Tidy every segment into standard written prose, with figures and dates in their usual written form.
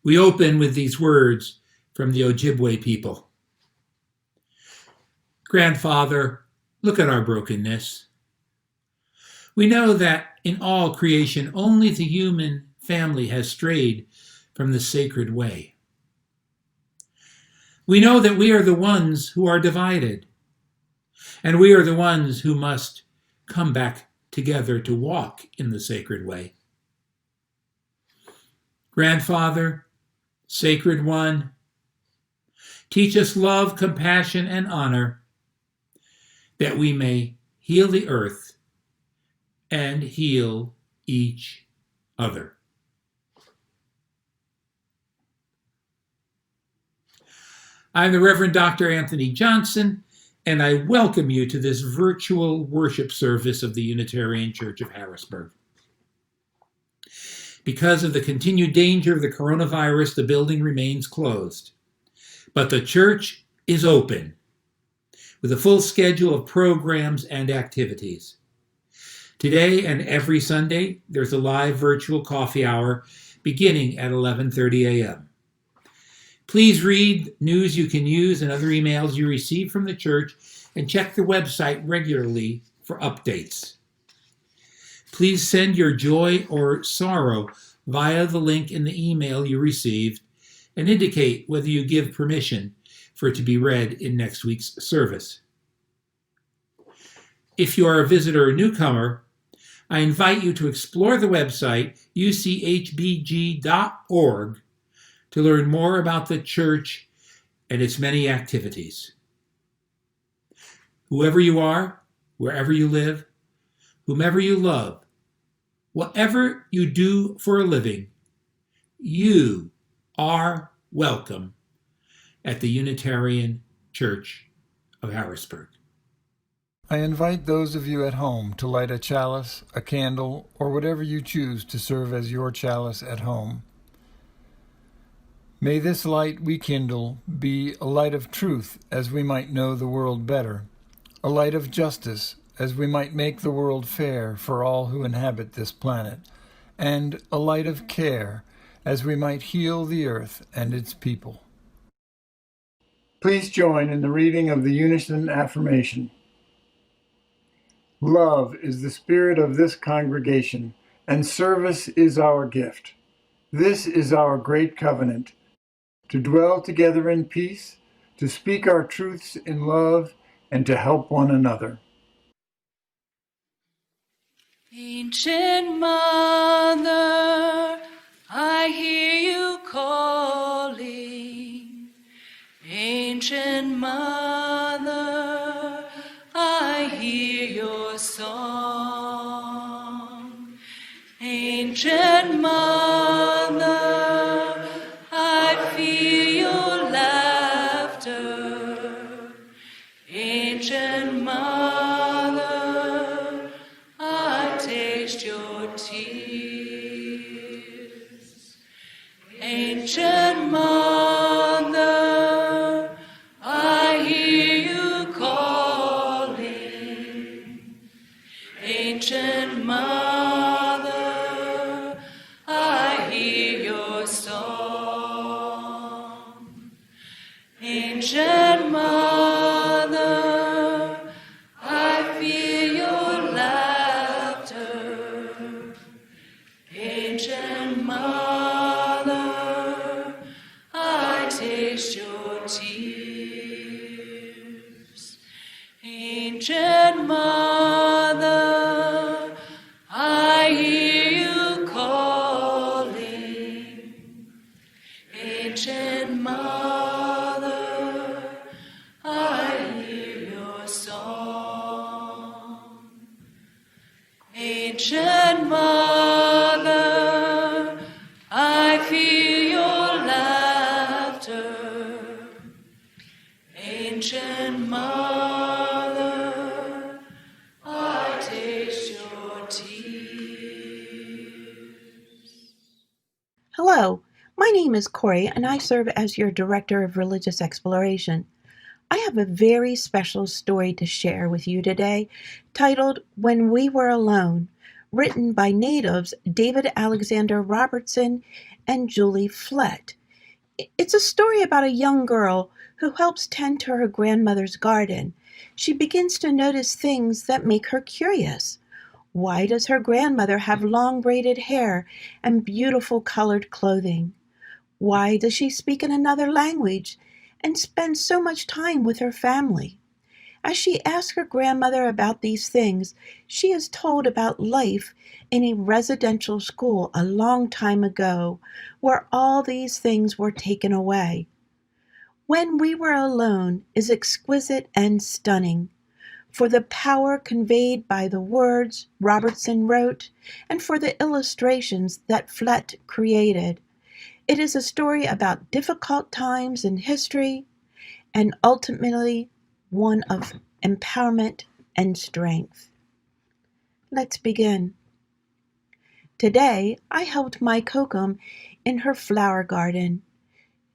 We open with these words from the Ojibwe people. Grandfather, look at our brokenness. We know that in all creation only the human family has strayed from the sacred way. We know that we are the ones who are divided, and we are the ones who must come back together to walk in the sacred way. Grandfather, Sacred One, teach us love, compassion, and honor, that we may heal the earth and heal each other. I'm the Reverend Dr. Anthony Johnson, and I welcome you to this virtual worship service of the Unitarian Church of Harrisburg. Because of the continued danger of the coronavirus, the building remains closed. But the church is open, with a full schedule of programs and activities. Today and every Sunday, there's a live virtual coffee hour beginning at 11:30 a.m. Please read news you can use and other emails you receive from the church, and check the website regularly for updates. Please send your joy or sorrow via the link in the email you received and indicate whether you give permission for it to be read in next week's service. If you are a visitor or newcomer, I invite you to explore the website uchbg.org to learn more about the church and its many activities. Whoever you are, wherever you live, whomever you love, whatever you do for a living, you are welcome at the Unitarian Church of Harrisburg. I invite those of you at home to light a chalice, a candle, or whatever you choose to serve as your chalice at home. May this light we kindle be a light of truth as we might know the world better, a light of justice as we might make the world fair for all who inhabit this planet, and a light of care as we might heal the earth and its people. Please join in the reading of the Unison Affirmation. Love is the spirit of this congregation, and service is our gift. This is our great covenant, to dwell together in peace, to speak our truths in love, and to help one another. Ancient Mother, I hear you calling. Ancient Mother, I hear your song. Ancient Mother, I feel your laughter. Ancient Mother, I taste your tears. Ancient Mother, I hear you calling. Ancient Mother, I hear your song. Ancient Mother, I feel your laughter. Ancient Mother, I taste your tears. Ancient Mother, I hear you calling. Ancient Mother, I hear your song. Ancient Mother, I feel your laughter. Ancient Mother, I taste your tears. Hello, my name is Corey, and I serve as your Director of Religious Exploration. I have a very special story to share with you today, titled When We Were Alone, written by natives David Alexander Robertson and Julie Flett. It's a story about a young girl who helps tend to her grandmother's garden. She begins to notice things that make her curious. Why does her grandmother have long braided hair and beautiful colored clothing? Why does she speak in another language and spend so much time with her family? As she asks her grandmother about these things, she is told about life in a residential school a long time ago, where all these things were taken away. When We Were Alone is exquisite and stunning, for the power conveyed by the words Robertson wrote and for the illustrations that Flett created. It is a story about difficult times in history and ultimately one of empowerment and strength. Let's begin. Today, I helped my Kokum in her flower garden.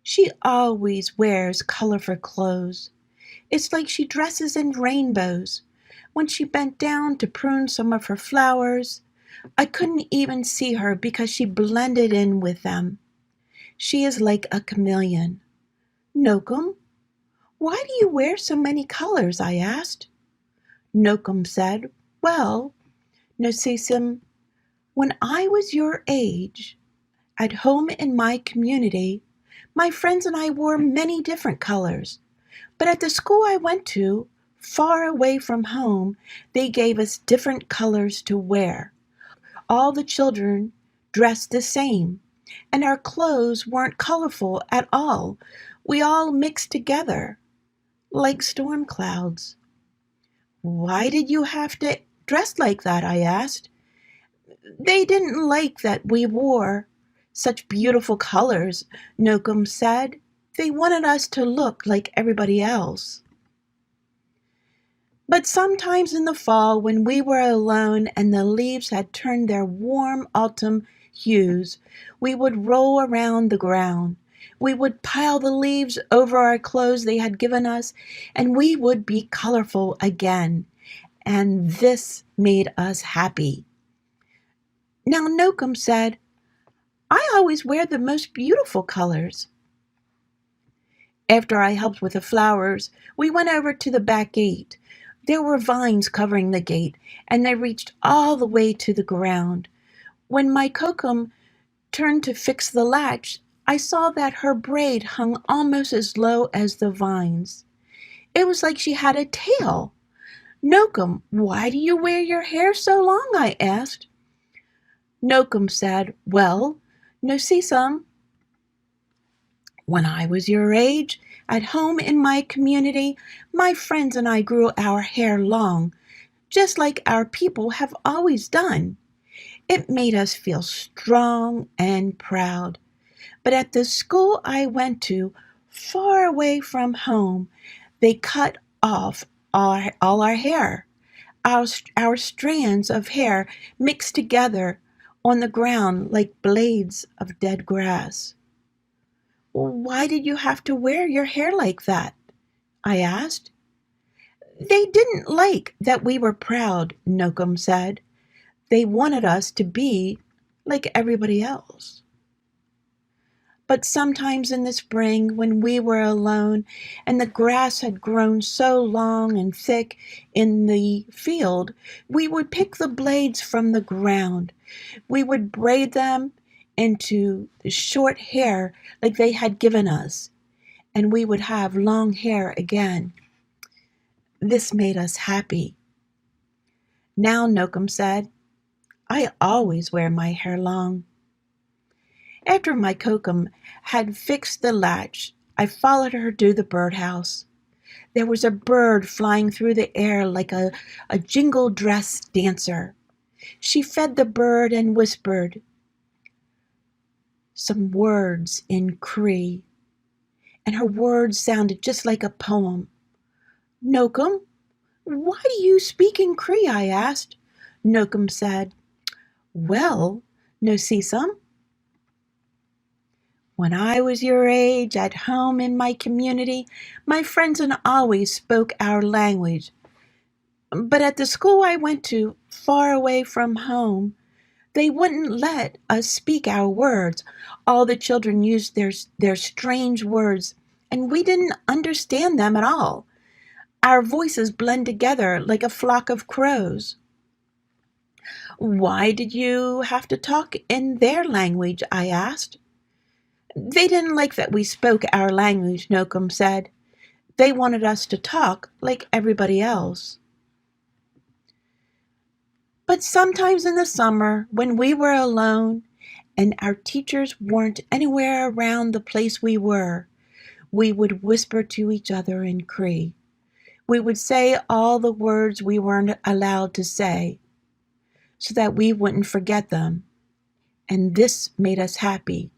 She always wears colorful clothes. It's like she dresses in rainbows. When she bent down to prune some of her flowers, I couldn't even see her because she blended in with them. She is like a chameleon. Nokum, why do you wear so many colors? I asked. Nokum said, well, Nosisim, when I was your age, at home in my community, my friends and I wore many different colors. But at the school I went to, far away from home, they gave us different colors to wear. All the children dressed the same, and our clothes weren't colorful at all. We all mixed together, like storm clouds. Why did you have to dress like that? I asked. They didn't like that we wore such beautiful colors, Nokum said. They wanted us to look like everybody else. But sometimes in the fall, when we were alone and the leaves had turned their warm autumn hues, we would roll around the ground. We would pile the leaves over our clothes they had given us, and we would be colorful again. And this made us happy. Now Nokum said, I always wear the most beautiful colors. After I helped with the flowers, we went over to the back gate. There were vines covering the gate, and they reached all the way to the ground. When my Kokum turned to fix the latch, I saw that her braid hung almost as low as the vines. It was like she had a tail. Nokum, why do you wear your hair so long? I asked. Nokum said, well, Nosisum, when I was your age, at home in my community, my friends and I grew our hair long, just like our people have always done. It made us feel strong and proud. But at the school I went to, far away from home, they cut off all our hair. Our strands of hair mixed together on the ground like blades of dead grass. Why did you have to wear your hair like that? I asked. They didn't like that we were proud, Nokum said. They wanted us to be like everybody else. But sometimes in the spring, when we were alone and the grass had grown so long and thick in the field, we would pick the blades from the ground. We would braid them into the short hair like they had given us, and we would have long hair again. This made us happy. Now, Nokum said, I always wear my hair long. After my Kokum had fixed the latch, I followed her to the birdhouse. There was a bird flying through the air like a jingle dress dancer. She fed the bird and whispered some words in Cree, and her words sounded just like a poem. Nokum, why do you speak in Cree? I asked. Nokum said, well, Nosisum, when I was your age, at home in my community, my friends and I always spoke our language. But at the school I went to, far away from home, They wouldn't let us speak our words. All the children used their strange words, and we didn't understand them at all. Our voices blend together like a flock of crows. Why did you have to talk in their language? I asked. They didn't like that we spoke our language, Nokum said. They wanted us to talk like everybody else. But sometimes in the summer, when we were alone and our teachers weren't anywhere around the place we were, we would whisper to each other in Cree. We would say all the words we weren't allowed to say so that we wouldn't forget them, and this made us happy.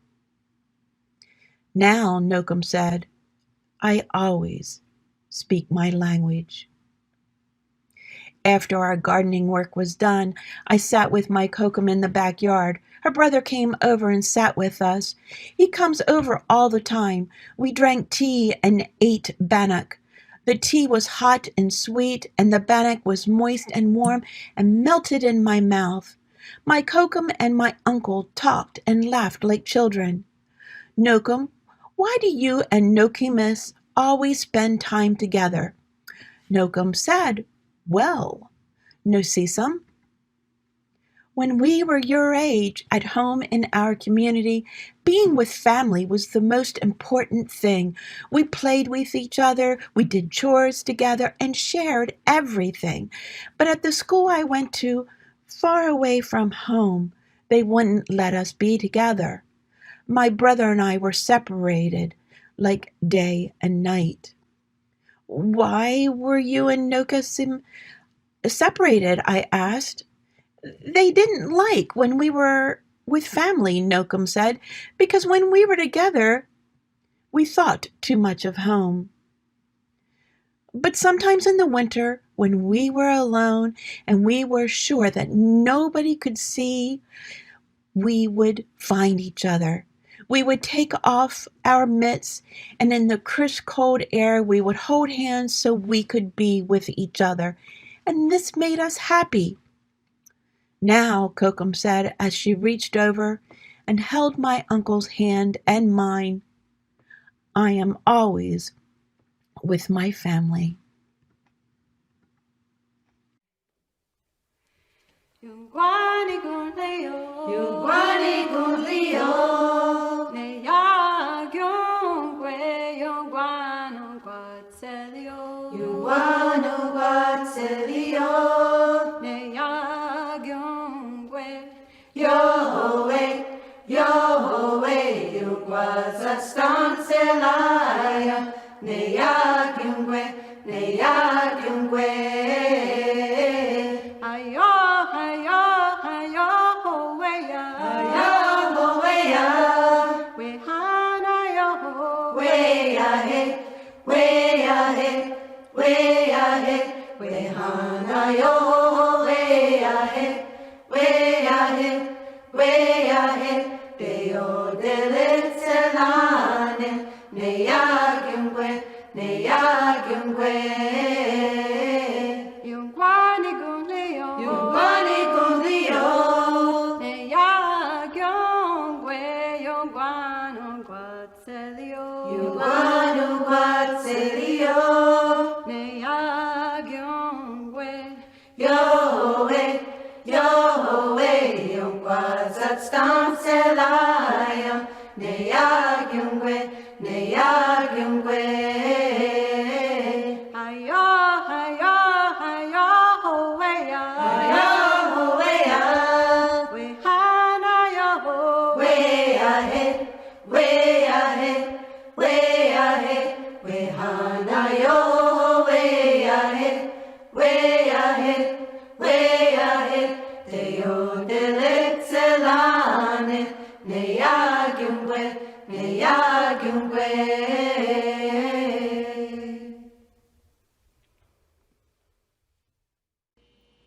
Now, Nokum said, I always speak my language. After our gardening work was done, I sat with my Kokum in the backyard. Her brother came over and sat with us. He comes over all the time. We drank tea and ate bannock. The tea was hot and sweet, and the bannock was moist and warm and melted in my mouth. My Kokum and my uncle talked and laughed like children. Nokum, why do you and Nokumis always spend time together? Nokum said, well, Nosisum, when we were your age, at home in our community, being with family was the most important thing. We played with each other, we did chores together, and shared everything. But at the school I went to, far away from home, they wouldn't let us be together. My brother and I were separated, like day and night. Why were you and Nokusim separated? I asked. They didn't like when we were with family, Nokum said, because when we were together, we thought too much of home. But sometimes in the winter, when we were alone and we were sure that nobody could see, we would find each other. We would take off our mitts, and in the crisp cold air, we would hold hands so we could be with each other. And this made us happy. Now, Kokum said as she reached over and held my uncle's hand and mine, I am always with my family.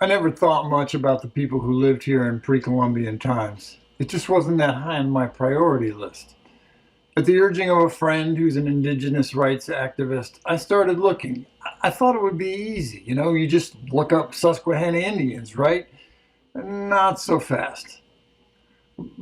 I never thought much about the people who lived here in pre-Columbian times. It just wasn't that high on my priority list. At the urging of a friend who's an indigenous rights activist, I started looking. I thought it would be easy. You just look up Susquehanna Indians, right? Not so fast.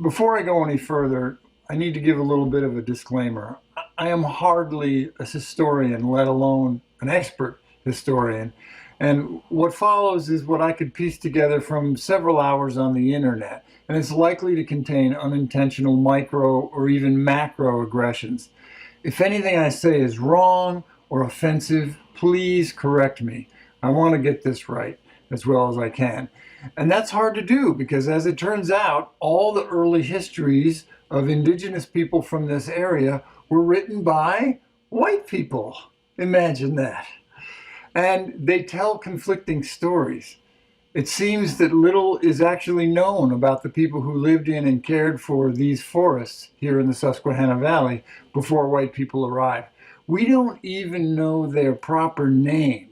Before I go any further, I need to give a little bit of a disclaimer. I am hardly a historian, let alone an expert historian. And what follows is what I could piece together from several hours on the internet. And it's likely to contain unintentional micro or even macro aggressions. If anything I say is wrong or offensive, please correct me. I want to get this right as well as I can. And that's hard to do because, as it turns out, all the early histories of indigenous people from this area were written by white people. Imagine that. And they tell conflicting stories. It seems that little is actually known about the people who lived in and cared for these forests here in the Susquehanna Valley before white people arrived. We don't even know their proper name.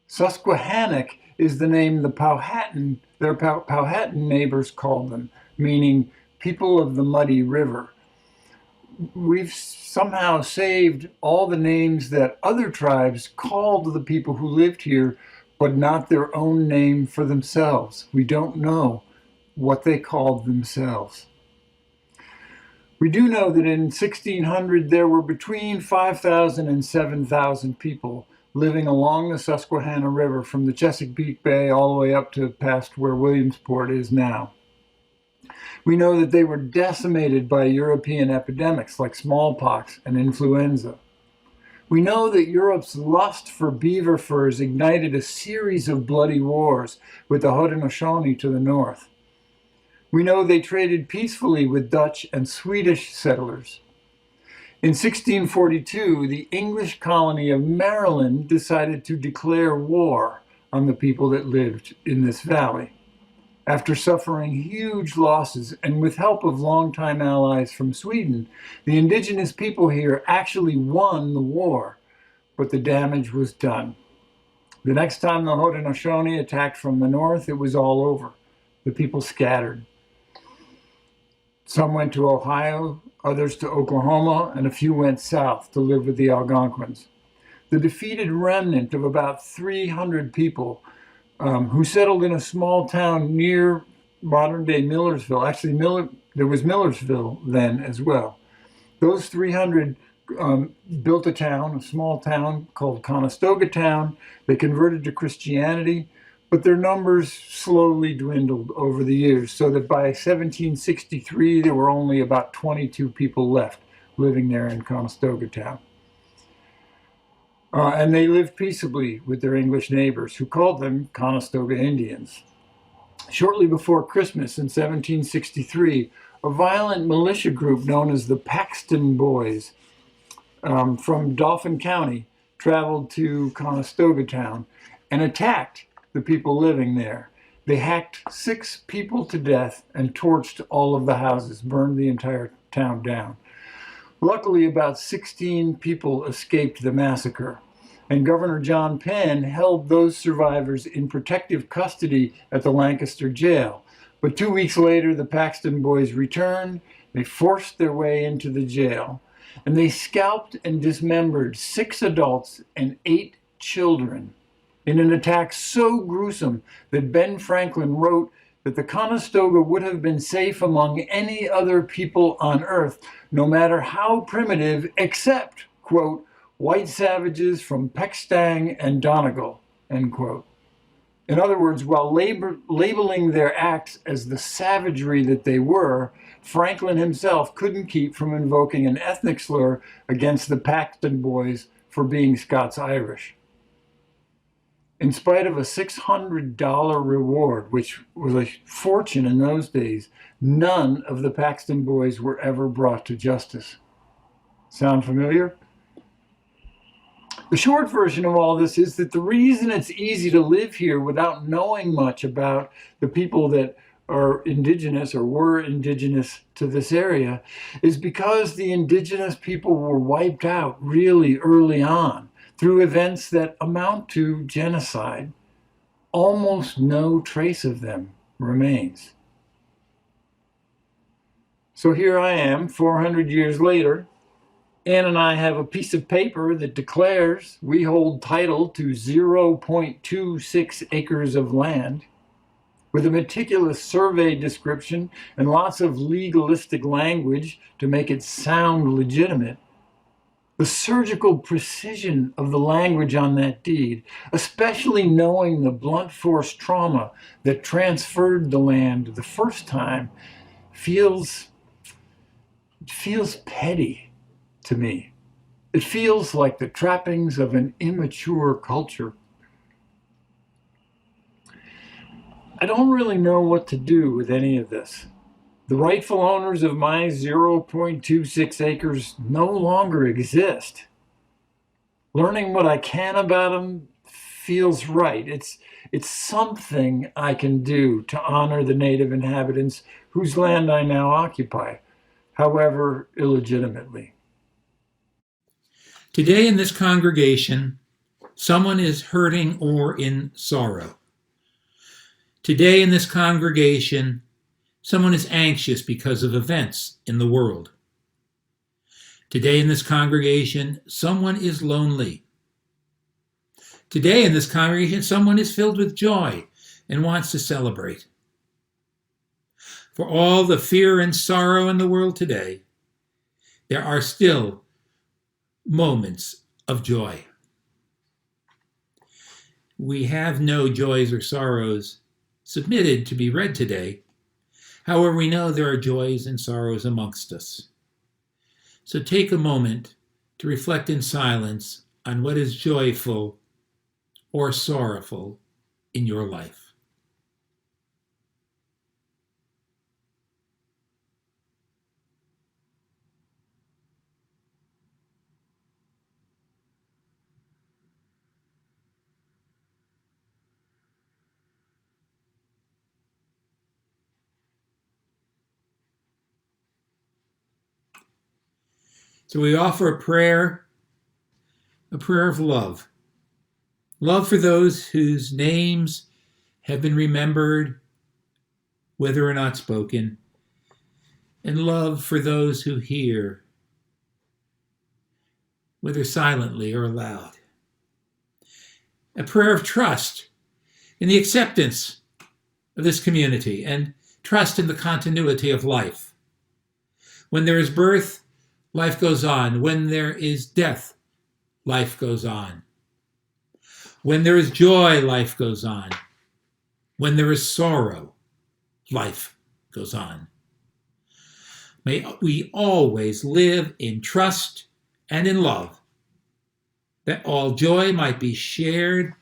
Susquehannock is the name their Powhatan neighbors called them, meaning people of the muddy river. We've somehow saved all the names that other tribes called the people who lived here, but not their own name for themselves. We don't know what they called themselves. We do know that in 1600 there were between 5,000 and 7,000 people living along the Susquehanna River from the Chesapeake Bay all the way up to past where Williamsport is now. We know that they were decimated by European epidemics like smallpox and influenza. We know that Europe's lust for beaver furs ignited a series of bloody wars with the Haudenosaunee to the north. We know they traded peacefully with Dutch and Swedish settlers. In 1642, the English colony of Maryland decided to declare war on the people that lived in this valley. After suffering huge losses and with help of longtime allies from Sweden, the indigenous people here actually won the war, but the damage was done. The next time the Haudenosaunee attacked from the north, it was all over. The people scattered. Some went to Ohio, others to Oklahoma, and a few went south to live with the Algonquins. The defeated remnant of about 300 people who settled in a small town near modern-day Millersville. Actually, there was Millersville then as well. Those 300 built a town, a small town called Conestoga Town. They converted to Christianity, but their numbers slowly dwindled over the years, so that by 1763, there were only about 22 people left living there in Conestoga Town. And they lived peaceably with their English neighbors, who called them Conestoga Indians. Shortly before Christmas in 1763, a violent militia group known as the Paxton Boys from Dauphin County traveled to Conestoga Town and attacked the people living there. They hacked 6 people to death and torched all of the houses, burned the entire town down. Luckily, about 16 people escaped the massacre, and Governor John Penn held those survivors in protective custody at the Lancaster jail. But 2 weeks later, the Paxton Boys returned. They forced their way into the jail, and they scalped and dismembered 6 adults and 8 children in an attack so gruesome that Ben Franklin wrote that the Conestoga would have been safe among any other people on earth, no matter how primitive, except, quote, white savages from Pekstang and Donegal, end quote. In other words, while labeling their acts as the savagery that they were, Franklin himself couldn't keep from invoking an ethnic slur against the Paxton Boys for being Scots-Irish. In spite of a $600 reward, which was a fortune in those days, none of the Paxton Boys were ever brought to justice. Sound familiar? The short version of all this is that the reason it's easy to live here without knowing much about the people that are indigenous or were indigenous to this area is because the indigenous people were wiped out really early on through events that amount to genocide. Almost no trace of them remains. So here I am, 400 years later. Ann and I have a piece of paper that declares we hold title to 0.26 acres of land. with a meticulous survey description and lots of legalistic language to make it sound legitimate. The surgical precision of the language on that deed, especially knowing the blunt force trauma that transferred the land the first time, feels petty to me. It feels like the trappings of an immature culture. I don't really know what to do with any of this. The rightful owners of my 0.26 acres no longer exist. Learning what I can about them feels right. It's something I can do to honor the native inhabitants whose land I now occupy, however illegitimately. Today in this congregation, someone is hurting or in sorrow. Today in this congregation, someone is anxious because of events in the world. Today in this congregation, someone is lonely. Today in this congregation, someone is filled with joy and wants to celebrate. For all the fear and sorrow in the world today, there are still moments of joy. We have no joys or sorrows submitted to be read today. However, we know there are joys and sorrows amongst us. So take a moment to reflect in silence on what is joyful or sorrowful in your life. So we offer a prayer of love. Love for those whose names have been remembered, whether or not spoken, and love for those who hear, whether silently or aloud. A prayer of trust in the acceptance of this community and trust in the continuity of life. When there is birth, life goes on. When there is death, life goes on. When there is joy, life goes on. When there is sorrow, life goes on. May we always live in trust and in love, that all joy might be shared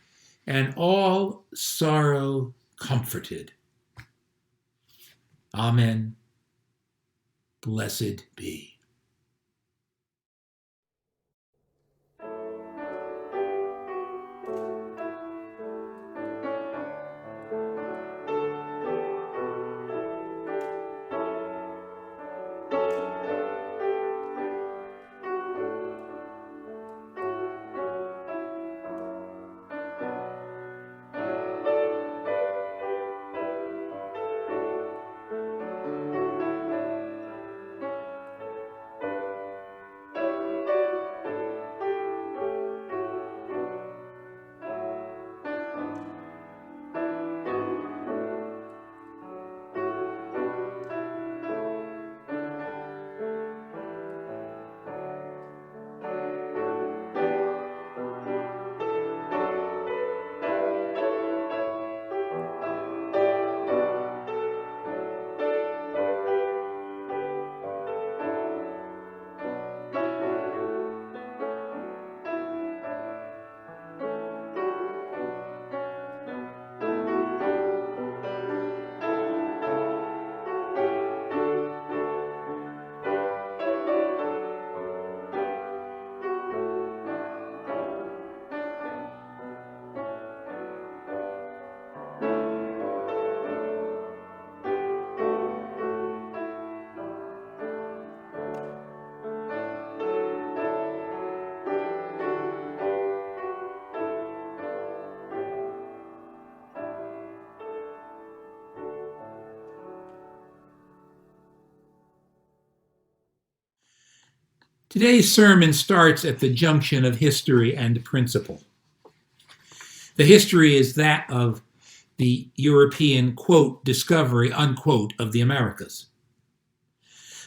and all sorrow comforted. Amen. Blessed be. Today's sermon starts at the junction of history and principle. The history is that of the European, quote, discovery, unquote, of the Americas.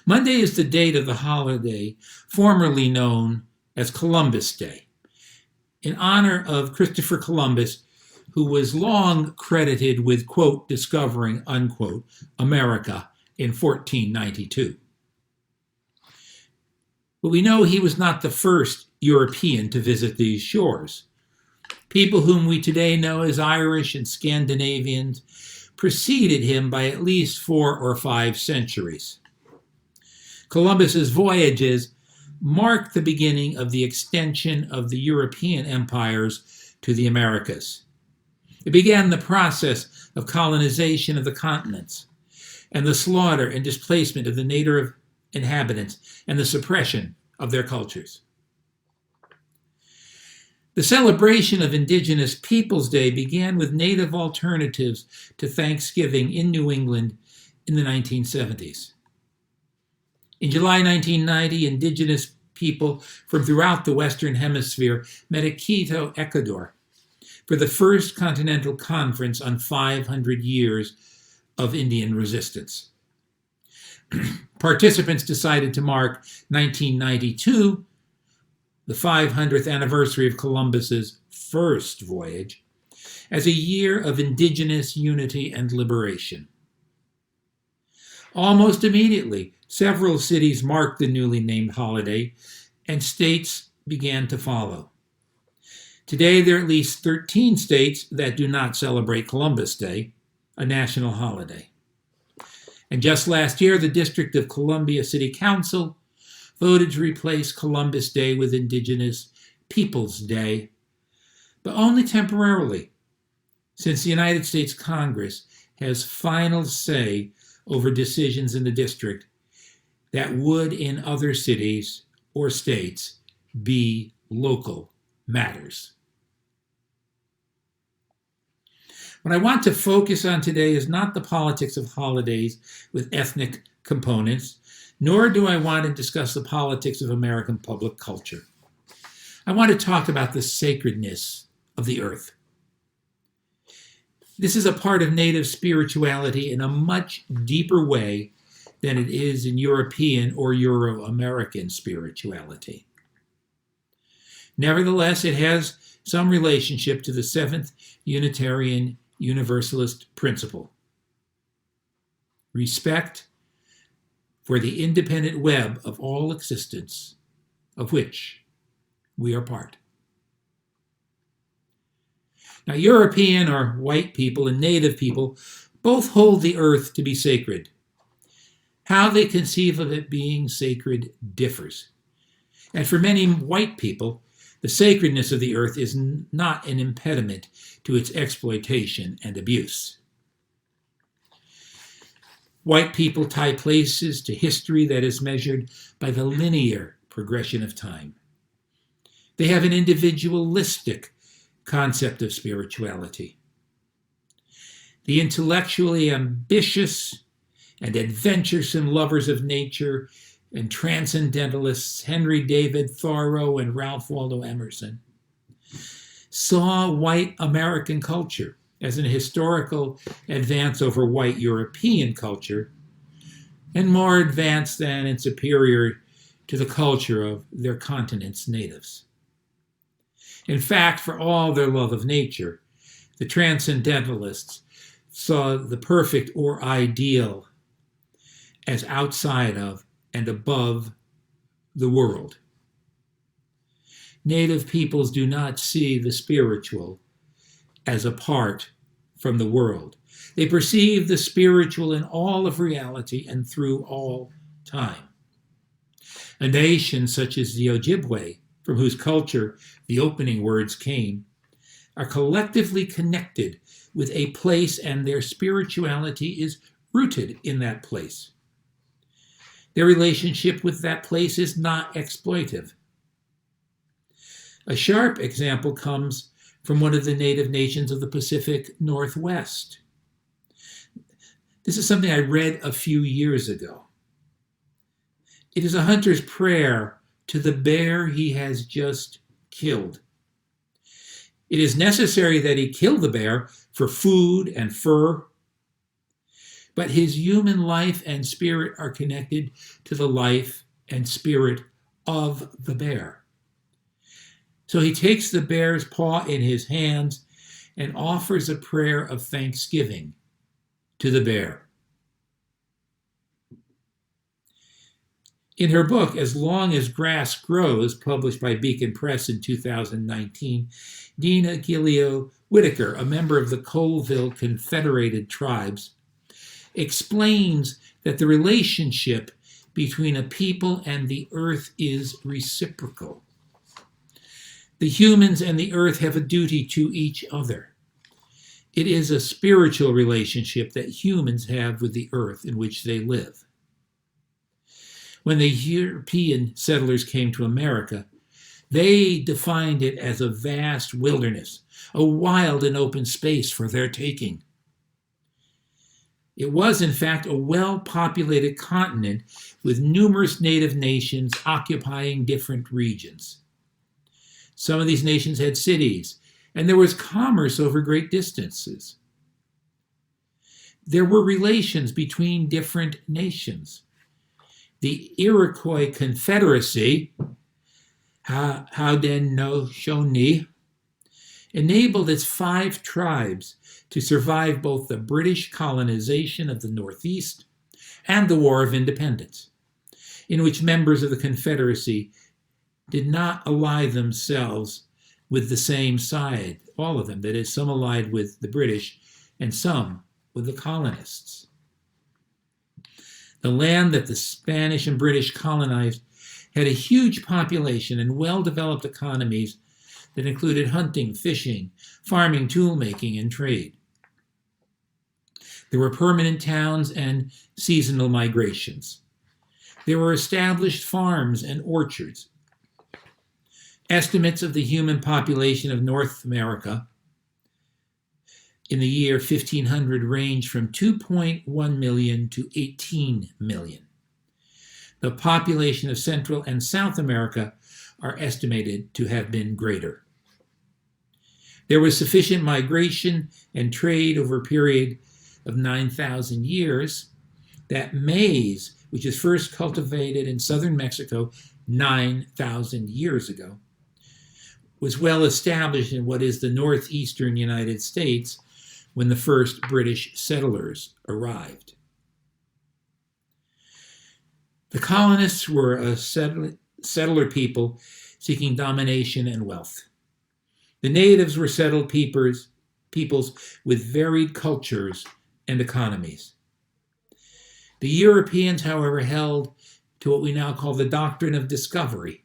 Monday is the date of the holiday formerly known as Columbus Day, in honor of Christopher Columbus, who was long credited with, quote, discovering, unquote, America in 1492. But we know he was not the first European to visit these shores. People whom we today know as Irish and Scandinavians preceded him by at least 4 or 5 centuries. Columbus's voyages marked the beginning of the extension of the European empires to the Americas. It began the process of colonization of the continents and the slaughter and displacement of the native inhabitants and the suppression of their cultures. The celebration of Indigenous Peoples Day began with native alternatives to Thanksgiving in New England in the 1970s. In July 1990, Indigenous people from throughout the Western Hemisphere met at Quito, Ecuador, for the first Continental Conference on 500 years of Indian resistance. Participants decided to mark 1992, the 500th anniversary of Columbus's first voyage, as a year of indigenous unity and liberation. Almost immediately, several cities marked the newly named holiday, and states began to follow. Today, there are at least 13 states that do not celebrate Columbus Day, a national holiday. And just last year, the District of Columbia City Council voted to replace Columbus Day with Indigenous Peoples Day, but only temporarily, since the United States Congress has final say over decisions in the district that would in other cities or states be local matters. What I want to focus on today is not the politics of holidays with ethnic components, nor do I want to discuss the politics of American public culture. I want to talk about the sacredness of the earth. This is a part of Native spirituality in a much deeper way than it is in European or Euro-American spirituality. Nevertheless, it has some relationship to the Seventh Unitarian Universalist principle. Respect for the independent web of all existence, of which we are part. Now, European or white people and Native people both hold the earth to be sacred. How they conceive of it being sacred differs. And for many white people, the sacredness of the earth is not an impediment to its exploitation and abuse. White people tie places to history that is measured by the linear progression of time. They have an individualistic concept of spirituality. The intellectually ambitious and adventuresome lovers of nature and transcendentalists Henry David Thoreau and Ralph Waldo Emerson saw white American culture as an historical advance over white European culture and more advanced than and superior to the culture of their continent's natives. In fact, for all their love of nature, the transcendentalists saw the perfect or ideal as outside of and above the world. Native peoples do not see the spiritual as apart from the world. They perceive the spiritual in all of reality and through all time. A nation such as the Ojibwe, from whose culture the opening words came, are collectively connected with a place, and their spirituality is rooted in that place. Their relationship with that place is not exploitive. A sharp example comes from one of the native nations of the Pacific Northwest. This is something I read a few years ago. It is a hunter's prayer to the bear he has just killed. It is necessary that he kill the bear for food and fur, but his human life and spirit are connected to the life and spirit of the bear. So he takes the bear's paw in his hands and offers a prayer of thanksgiving to the bear. In her book, As Long as Grass Grows, published by Beacon Press in 2019, Dina Gilio Whitaker, a member of the Colville Confederated Tribes, explains that the relationship between a people and the earth is reciprocal. The humans and the earth have a duty to each other. It is a spiritual relationship that humans have with the earth in which they live. When the European settlers came to America, they defined it as a vast wilderness, a wild and open space for their taking. It was, in fact, a well-populated continent with numerous native nations occupying different regions. Some of these nations had cities, and there was commerce over great distances. There were relations between different nations. The Iroquois Confederacy, Haudenosaunee, enabled its 5 tribes to survive both the British colonization of the Northeast and the War of Independence, in which members of the Confederacy did not ally themselves with the same side, all of them, that is, some allied with the British and some with the colonists. The land that the Spanish and British colonized had a huge population and well-developed economies that included hunting, fishing, farming, tool-making, and trade. There were permanent towns and seasonal migrations. There were established farms and orchards. Estimates of the human population of North America in the year 1500 range from 2.1 million to 18 million. The population of Central and South America are estimated to have been greater. There was sufficient migration and trade over a period of 9,000 years that maize, which is first cultivated in southern Mexico 9,000 years ago, was well established in what is the northeastern United States when the first British settlers arrived. The colonists were a settler people seeking domination and wealth. The natives were settled peoples with varied cultures and economies. The Europeans, however, held to what we now call the doctrine of discovery,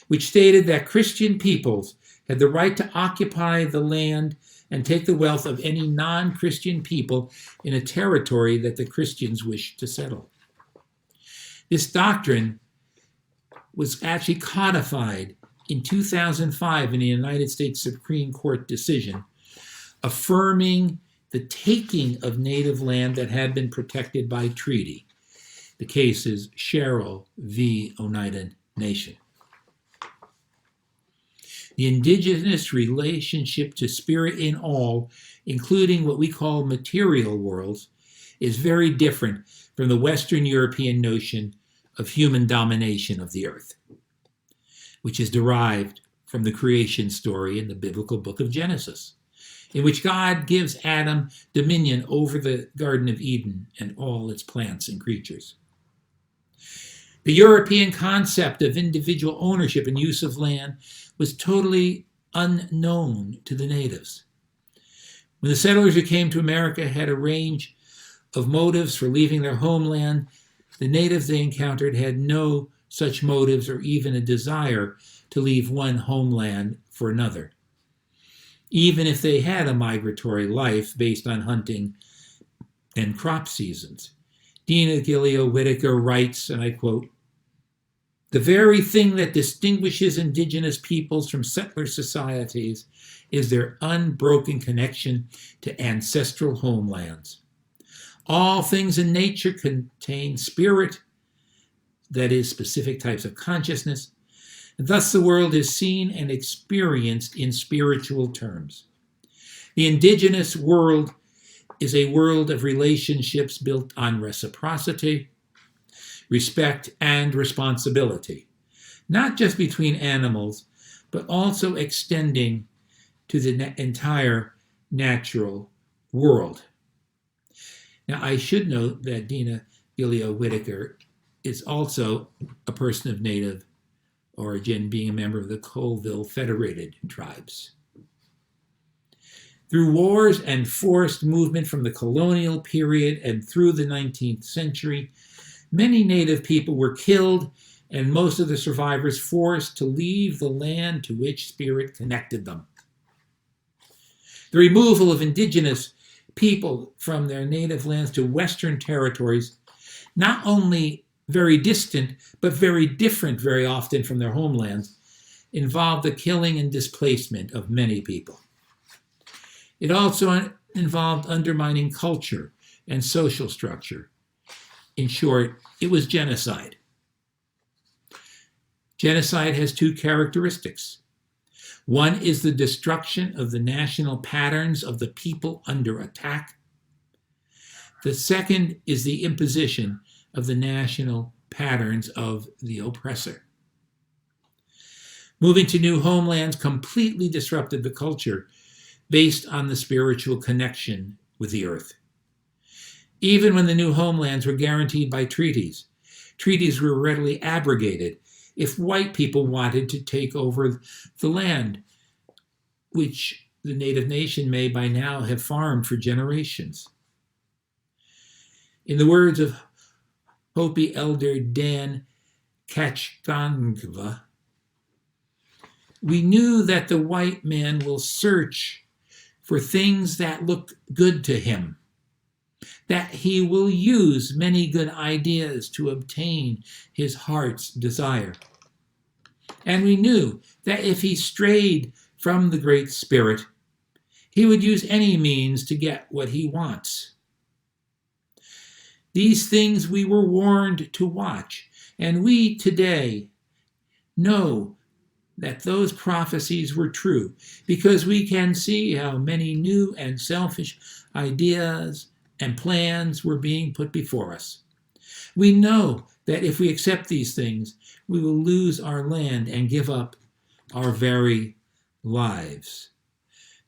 which stated that Christian peoples had the right to occupy the land and take the wealth of any non-Christian people in a territory that the Christians wished to settle. This doctrine was actually codified in 2005 in a United States Supreme Court decision affirming the taking of native land that had been protected by treaty. The case is Sherrill v. Oneida Nation. The indigenous relationship to spirit in all, including what we call material worlds, is very different from the Western European notion of human domination of the earth, which is derived from the creation story in the biblical book of Genesis, in which God gives Adam dominion over the Garden of Eden and all its plants and creatures. The European concept of individual ownership and use of land was totally unknown to the natives. When the settlers who came to America had a range of motives for leaving their homeland, the natives they encountered had no such motives or even a desire to leave one homeland for another, even if they had a migratory life based on hunting and crop seasons. Dina Gilio Whitaker writes, and I quote, "The very thing that distinguishes indigenous peoples from settler societies is their unbroken connection to ancestral homelands. All things in nature contain spirit, that is, specific types of consciousness, And thus the world is seen and experienced in spiritual terms. The indigenous world is a world of relationships built on reciprocity, respect, and responsibility, not just between animals, but also extending to the entire natural world. Now, I should note that Dina Gilio-Whitaker is also a person of Native origin, being a member of the Colville Federated Tribes. Through wars and forced movement from the colonial period and through the 19th century, many Native people were killed and most of the survivors forced to leave the land to which spirit connected them. The removal of indigenous people from their native lands to Western territories, not only very distant, but very different very often from their homelands, involved the killing and displacement of many people. It also involved undermining culture and social structure. In short, it was genocide. Genocide has two characteristics. One is the destruction of the national patterns of the people under attack. The second is the imposition of the national patterns of the oppressor. Moving to new homelands completely disrupted the culture based on the spiritual connection with the earth. Even when the new homelands were guaranteed by treaties, treaties were readily abrogated if white people wanted to take over the land, which the native nation may by now have farmed for generations. In the words of Hopi elder Dan Kachkangva, we knew that the white man will search for things that look good to him, that he will use many good ideas to obtain his heart's desire. And we knew that if he strayed from the Great Spirit, he would use any means to get what he wants. These things we were warned to watch, and we today know that those prophecies were true because we can see how many new and selfish ideas and plans were being put before us. We know that if we accept these things, we will lose our land and give up our very lives.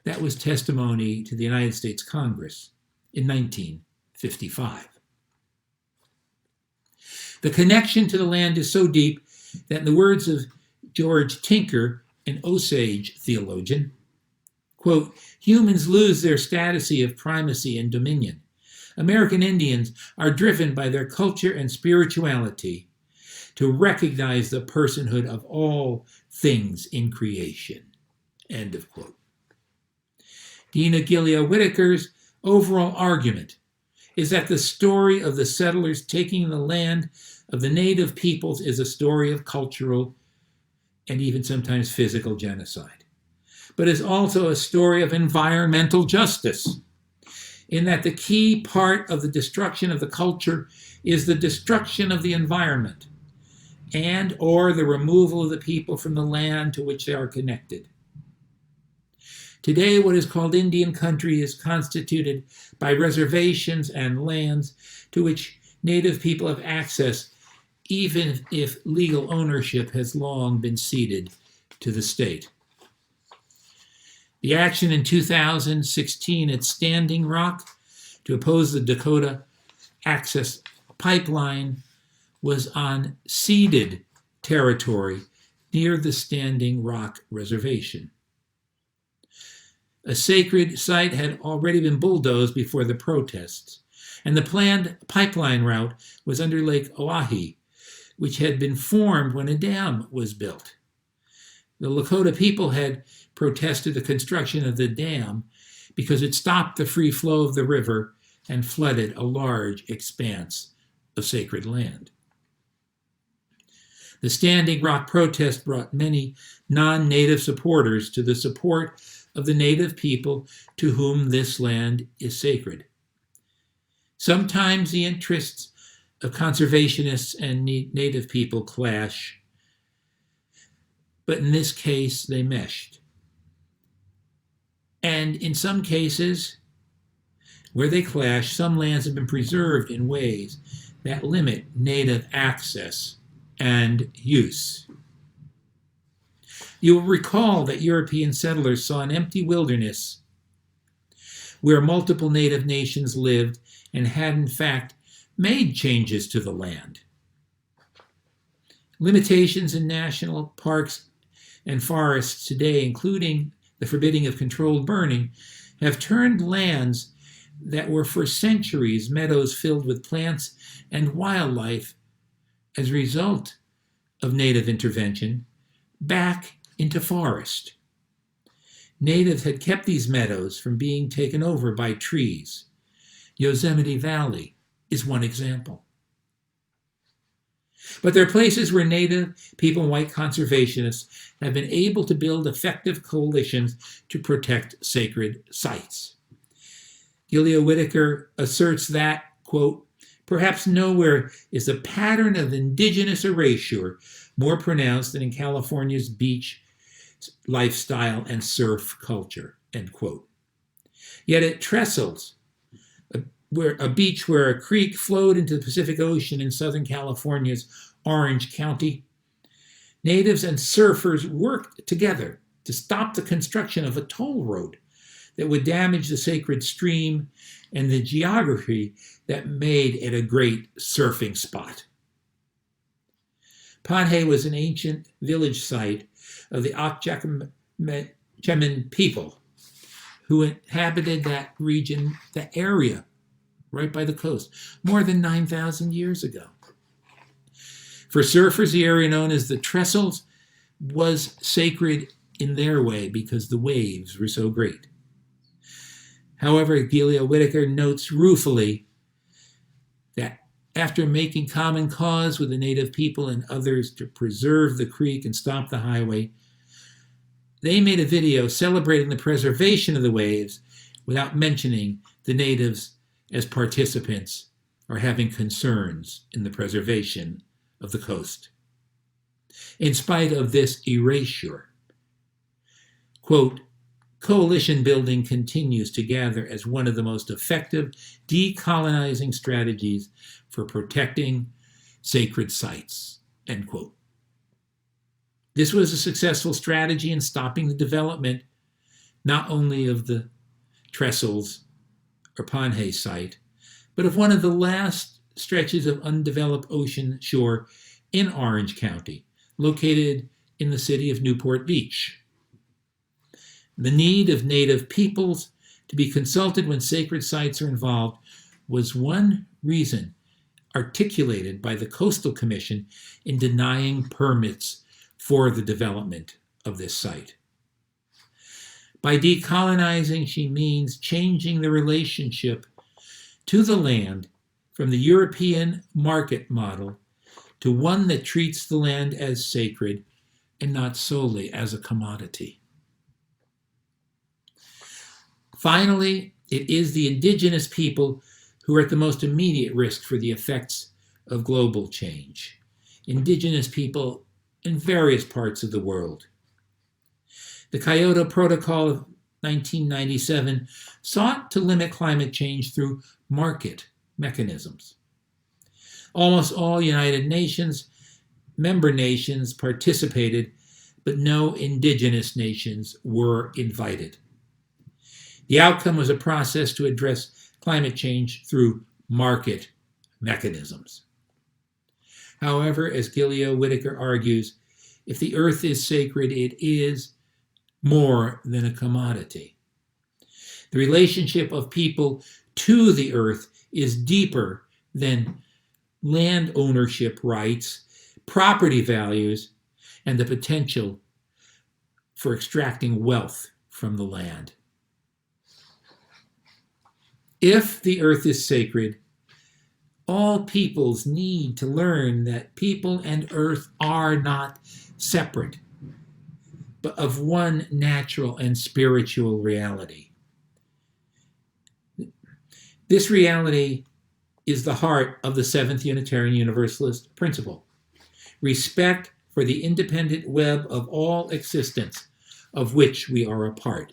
That was testimony to the United States Congress in 1955. The connection to the land is so deep that in the words of George Tinker, an Osage theologian, quote, humans lose their status of primacy and dominion. American Indians are driven by their culture and spirituality to recognize the personhood of all things in creation. End of quote. Dina Gilio-Whitaker's overall argument is that the story of the settlers taking the land of the native peoples is a story of cultural and even sometimes physical genocide, but is also a story of environmental justice, in that the key part of the destruction of the culture is the destruction of the environment and or the removal of the people from the land to which they are connected. Today, what is called Indian country is constituted by reservations and lands to which native people have access, even if legal ownership has long been ceded to the state. The action in 2016 at Standing Rock to oppose the Dakota Access Pipeline was on ceded territory near the Standing Rock Reservation. A sacred site had already been bulldozed before the protests, and the planned pipeline route was under Lake Oahe, which had been formed when a dam was built. The Lakota people had protested the construction of the dam because it stopped the free flow of the river and flooded a large expanse of sacred land. The Standing Rock protest brought many non-native supporters to the support of the native people to whom this land is sacred. Sometimes the interests of conservationists and native people clash, but in this case, they meshed. And in some cases, where they clash, some lands have been preserved in ways that limit native access and use. You'll recall that European settlers saw an empty wilderness where multiple native nations lived and had in fact made changes to the land. Limitations in national parks and forests today, including the forbidding of controlled burning, have turned lands that were for centuries meadows filled with plants and wildlife as a result of native intervention back into forest. Natives had kept these meadows from being taken over by trees. Yosemite Valley is one example. But there are places where Native people and white conservationists have been able to build effective coalitions to protect sacred sites. Gilia Whitaker asserts that, quote, perhaps nowhere is the pattern of indigenous erasure more pronounced than in California's beach lifestyle and surf culture, end quote. Yet at Trestles, a beach where a creek flowed into the Pacific Ocean in Southern California's Orange County, natives and surfers worked together to stop the construction of a toll road that would damage the sacred stream and the geography that made it a great surfing spot. Panhe was an ancient village site of the Akjachemen people who inhabited that region, the area right by the coast, more than 9,000 years ago. For surfers, the area known as the Trestles was sacred in their way because the waves were so great. However, Gilia Whitaker notes ruefully that after making common cause with the native people and others to preserve the creek and stop the highway, they made a video celebrating the preservation of the waves without mentioning the natives as participants or having concerns in the preservation of the coast. In spite of this erasure, quote, coalition building continues to gather as one of the most effective decolonizing strategies for protecting sacred sites, end quote. This was a successful strategy in stopping the development not only of the Trestles or Panhe site, but of one of the last stretches of undeveloped ocean shore in Orange County, located in the city of Newport Beach. The need of native peoples to be consulted when sacred sites are involved was one reason articulated by the Coastal Commission in denying permits for the development of this site. By decolonizing, she means changing the relationship to the land from the European market model to one that treats the land as sacred and not solely as a commodity. Finally, it is the indigenous people who are at the most immediate risk for the effects of global change. Indigenous people in various parts of the world. The Kyoto Protocol of 1997 sought to limit climate change through market mechanisms. Almost all United Nations member nations participated, but no indigenous nations were invited. The outcome was a process to address climate change through market mechanisms. However, as Gilia Whitaker argues, if the earth is sacred, it is more than a commodity. The relationship of people to the earth is deeper than land ownership rights, property values, and the potential for extracting wealth from the land. If the earth is sacred, all peoples need to learn that people and earth are not separate, but of one natural and spiritual reality. This reality is the heart of the Seventh Unitarian Universalist principle. Respect for the independent web of all existence, of which we are a part.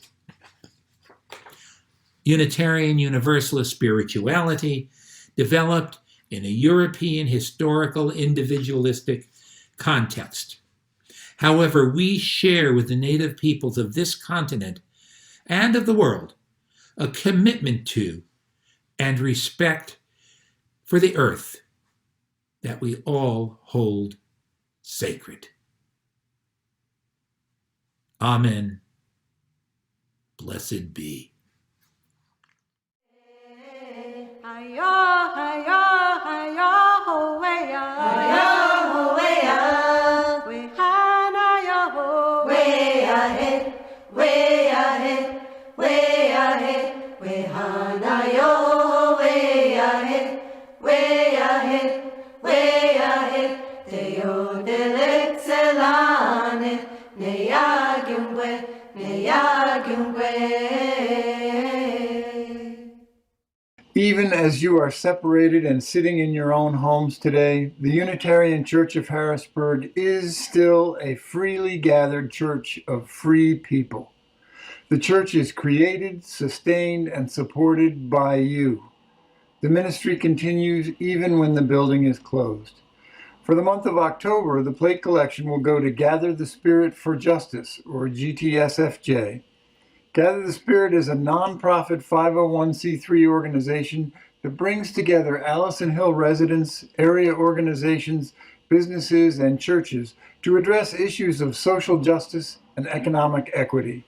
Unitarian Universalist spirituality developed in a European historical individualistic context. However, we share with the native peoples of this continent and of the world a commitment to and respect for the earth that we all hold sacred. Amen. Blessed be. Even as you are separated and sitting in your own homes today, the Unitarian Church of Harrisburg is still a freely gathered church of free people. The church is created, sustained, and supported by you. The ministry continues even when the building is closed. For the month of October, the plate collection will go to Gather the Spirit for Justice, or GTSFJ. Gather the Spirit is a nonprofit 501c3 organization that brings together Allison Hill residents, area organizations, businesses, and churches to address issues of social justice and economic equity.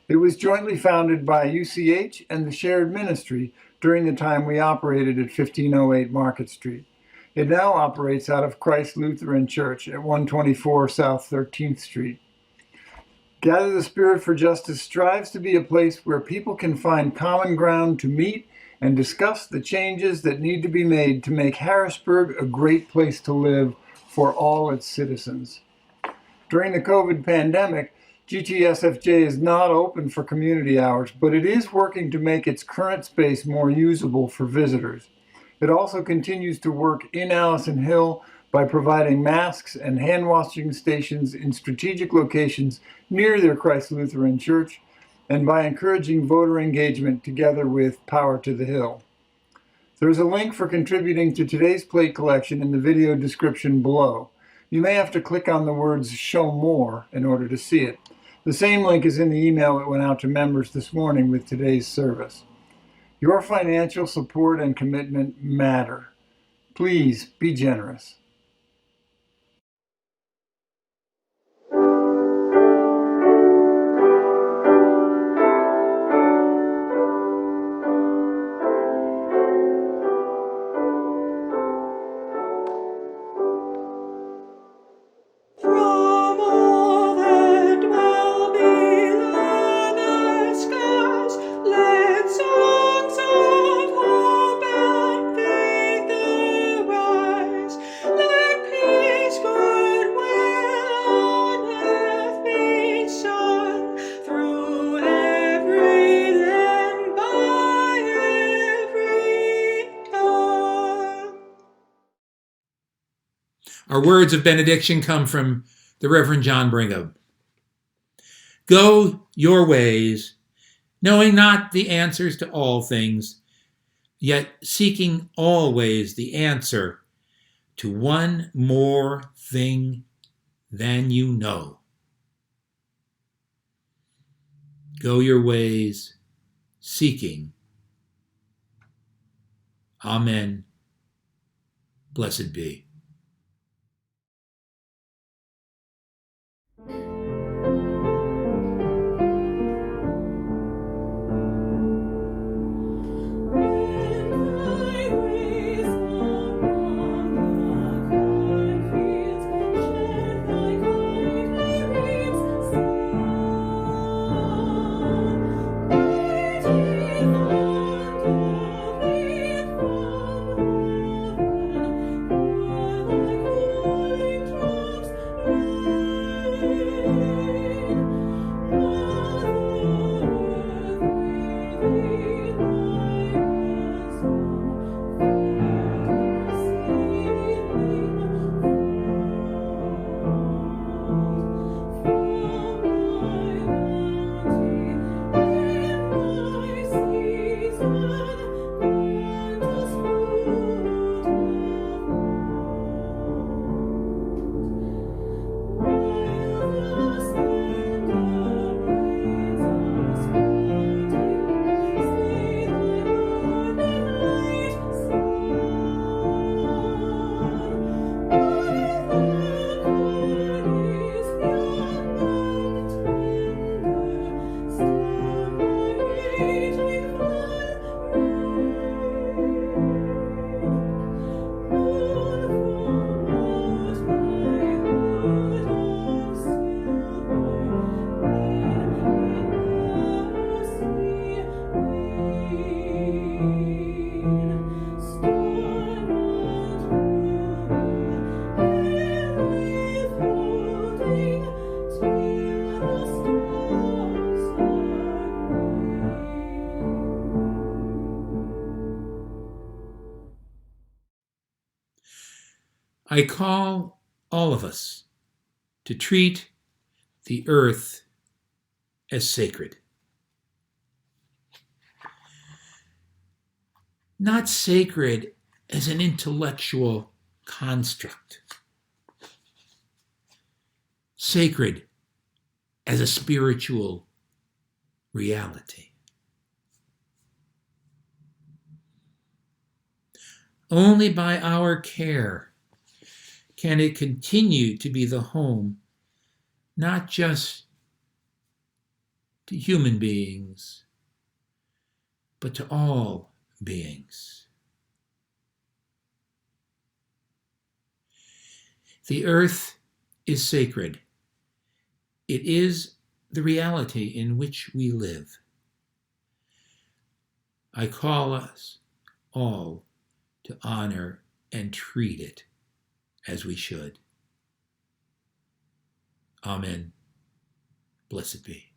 It was jointly founded by UCH and the Shared Ministry during the time we operated at 1508 Market Street. It now operates out of Christ Lutheran Church at 124 South 13th Street. Gather the Spirit for Justice strives to be a place where people can find common ground to meet and discuss the changes that need to be made to make Harrisburg a great place to live for all its citizens. During the COVID pandemic, GTSFJ is not open for community hours, but it is working to make its current space more usable for visitors. It also continues to work in Allison Hill by providing masks and hand-washing stations in strategic locations near their Christ Lutheran Church, and by encouraging voter engagement together with Power to the Hill. There's a link for contributing to today's plate collection in the video description below. You may have to click on the words "Show More" in order to see it. The same link is in the email that went out to members this morning with today's service. Your financial support and commitment matter. Please be generous. Our words of benediction come from the Reverend John Brigham. Go your ways, knowing not the answers to all things, yet seeking always the answer to one more thing than you know. Go your ways, seeking. Amen. Blessed be. I call all of us to treat the earth as sacred. Not sacred as an intellectual construct. Sacred as a spiritual reality. Only by our care can it continue to be the home, not just to human beings, but to all beings. The earth is sacred. It is the reality in which we live. I call us all to honor and treat it as we should. Amen. Blessed be.